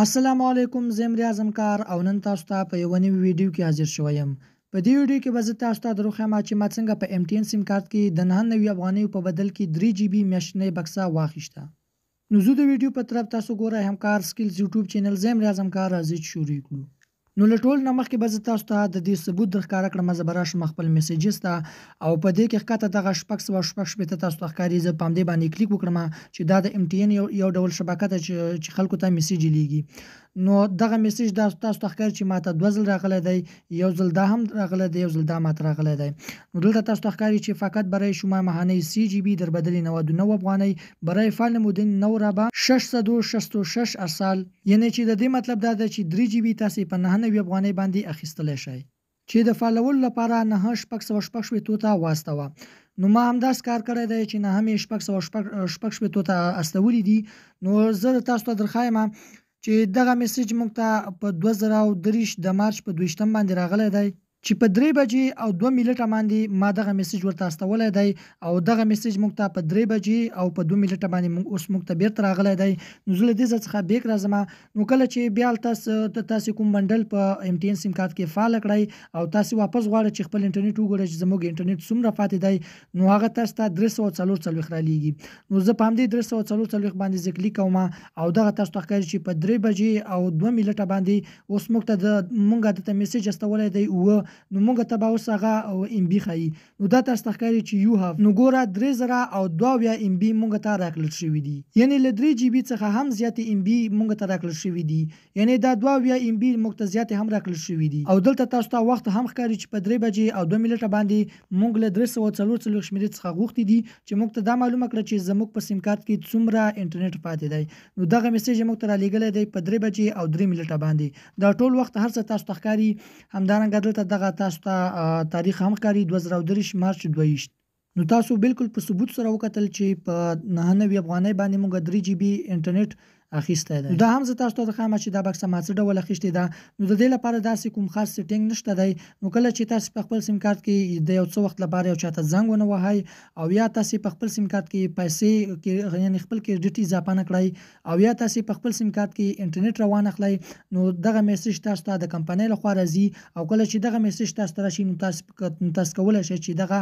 السلام علیکم، زه یم ریاض کار او نن تاسو ته په یوه نوي ویډیو کې حاضر شوی یم. په دې ویډیو کې به زه تاسو ته دروښیم چې ما څنګه په MTN سیم کارت کې د 99 افغانیو په بدل کې 3 GB میاشتنۍ بکسه واخیسته. نو زه د ویډیو په طرف تاسو ګورئ همکار سکیلز یوټیوب چینل زه یم ریاض کار راځئ چې شروع کړو. نو له ټول نه مخکې به زه تاسو ته د دې ثبوت درښکاره کړم. زه به راشم خپل میسیجز ته او په دې کې ښکته دغه 666 تاسو ته ښکاري. زه په همدې باندې کلیک وکړم چې دا د MTN یو ډول شبکه ده چې خلکو ته میسیج لیږي. نو دغه میسیج دا تاسو ته ښکاري چې ماته 2 ځل راغلی دی، یو ځل دا هم راغلی دی، یو ځل دا ماته راغلی دی. نو دلته تاسو ته ښکاري چې فقط برای شما ماهانه 3 GB در بدل 99 افغانی برای فعل مدت نو را به 666 ارسال، یعنی چې د دې مطلب دا ده چې 3 GB تاسو په 99 افغانی باندې اخیستلی شئ چې د فالولو لپاره 966 ته واستوه. نو ما همداس کار کړی دی چې 966 ته استولی دي. نو زه تاسو ته درښایم چې دغه میسیج موږ ته په 2023 د مارچ په 22 باندې راغلی دی چې په 3 بجې او 2 منټه باندې ما دغه میسیج ورته استولی دی او دغه میسیج موږ ته په 3 بجې او په 2 منټه باندې اوس موږ ته بیرته راغلی دی. نو زه له دې ځای څخه بیک راځم. نو کله چې بیا تاسو کوم بنډل په MTN سیم کارت کې فعال کړئ او تاسو واپس غواړئ چې خپل انټرنیټ وګورئ چې زموږ انټرنیټ څومره پاتې دی، نو هغه تاسو ته 344 رالیږي. نو زه په همدې 344 باندې زه کلیک کوم او دغه تاسو ته ښکاري چې په 3 بجې او 2 منټه باندې اوس موږ ته د میسیج استولی دی نو موږ ته به اوس هغه MB ښایي. نو دا تاسو ته ښکاري چې یو هاف، نو ګوره 3022 MB موږ ته راکړل شوي دي، یعنی له 3 GB څخه هم زیاتې MB موږ ته راکړل شوي دي، یعنی دا 22 MB موږ ته زیاتې هم راکړل شوي دي. او دلته تاسو ته وخت هم ښکاري چې په 3 بجې او 2 منټه باندې موږ له 344 شمیرې څخه غوښتي دي چې موږ ته دا معلومه کړه چې زموږ په سیم کارت کې څومره انټرنیټ پاتې دی. نو دغه میسیج موږ ته رالیږلی دی په 3 بجې او 3 منټه باندې. دا ټول وخت هر څه تاسو ته ښکاري. همدارنګه دلته دغه تاسو ته تاریخ هم ښکاري 2023 مارچ 22. نو تاسو بالکل په ثبوت سره وکتل چې په 99 افغانۍ باندې موږ 3 GB انټرنیټ اخیستی دی. دا هم زه تاسو ته درښایم چې دا بکسه ما څه ډول اخیستې ده. نو د دې لپاره داسې کوم خاص سیټینګ نشته دی. نو کله چې تاسو په خپل سیم کارت کې د یو څه وخت لپاره یو چاته زنګ ونه وهئ او یا تاسو په خپل سیم کارت کې پیسې یعنی خپل کریډټ اضافه نه کړئ او یا تاسو په خپل سیم کارت کې انټرنیټ روان اخلئ، نو دغه میسیج تاسو ته د کمپنۍ لخوا راځي او کله چې دغه میسیج تاسو ته راشي نو تاسو کولی شئ چې دغه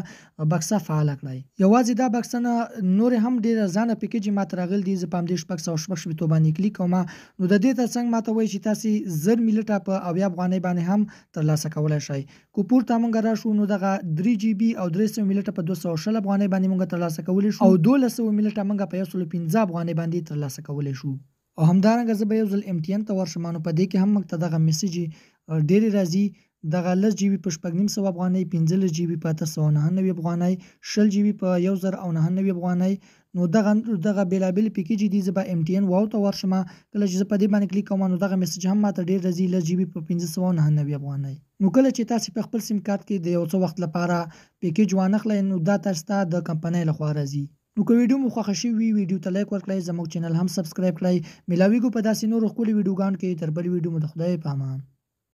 بکسه فعاله کړئ. یوازې دا بکسه نه، نورې هم ډېر ارزانه پیکیج ماته راغلي دي. زه په همدې 666 باندې کلیک کوم. نو د دې ترڅنګ ماته وایي چې تاسو 1000 منټه په 80 افغانۍ باندې هم ترلاسه کولی شئ. که پورته موږ راشو نو دغه 3 GB او 300 منټه په 220 افغانۍ باندې موږ ترلاسه کولی شو او 1200 منټه موږ په 115 افغانۍ باندې ترلاسه کولی شو. او همدارنګه زه به یو ځل MTN ته ورشم. نو په دې کې هم موږ ته دغه میسیج ډېرې راځي. دغه 10 GB په 950 افغانۍ، 15 GB په 899 افغانۍ، 20 GB په 1099 افغانۍ. نو دغه بیلابیل پیکیج دي. زه به MTN واو ته ورشم. کله چې زه په دې باندې کلیک کوم نو دغه میسیج هم ماته ډېر راځي 10 GB په 1599 افغانۍ. نو کله چې تاسو په خپل سیم کارت کې د یو څه وخت لپاره پیکیج وانخلئ نو دا تاسو ته د کمپنۍ لخوا راځي. نو که ویډیو مو خوښه شوې وي ویډیو ته لایک ورکړئ، زموږ چینل هم سبسکرایب کړئ. ملاویږو په داسې نورو ښکلي ویډیوګانو کې. تر بلې ویډیو مو د خدای په امان.